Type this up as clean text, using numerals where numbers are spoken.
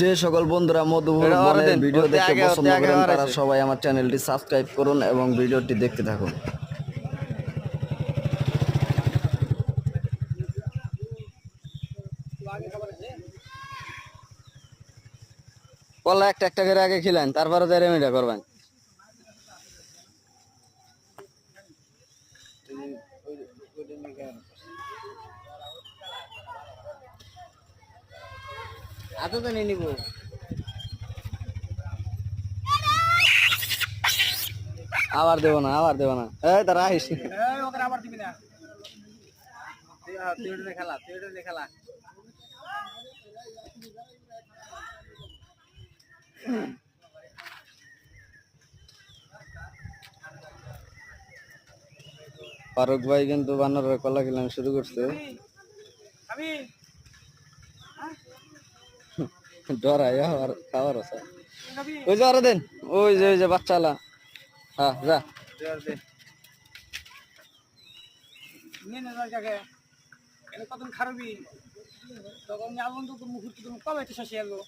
যে সকল বন্ধুরা মধুপুর বনের ভিডিও দেখতে পছন্দ করেন তারা সবাই আমার চ্যানেলটি সাবস্ক্রাইব করুন এবং ভিডিওটি দেখতে থাকুন। কলা একটা একটা করে আগে খিলেন, তারপরে তো রেমিডা করবেন। আতো তো নিয়ে নিব, আবার দেবো না, আবার দেবো না। এই তারা আহিস, আবার দিবি না, খেলা খেলা। ফারুক ভাই কিন্তু বানরের কলা খেলানো শুরু করছে। ডরাই আবার খাবার আছে। ওই যে আরো দেন, ওই যে বাচ্চালা। হ্যাঁ যা কতক্ষণ খারাপি তখন আলন্দ তো মুহূর্ত কবে শেষে এলো।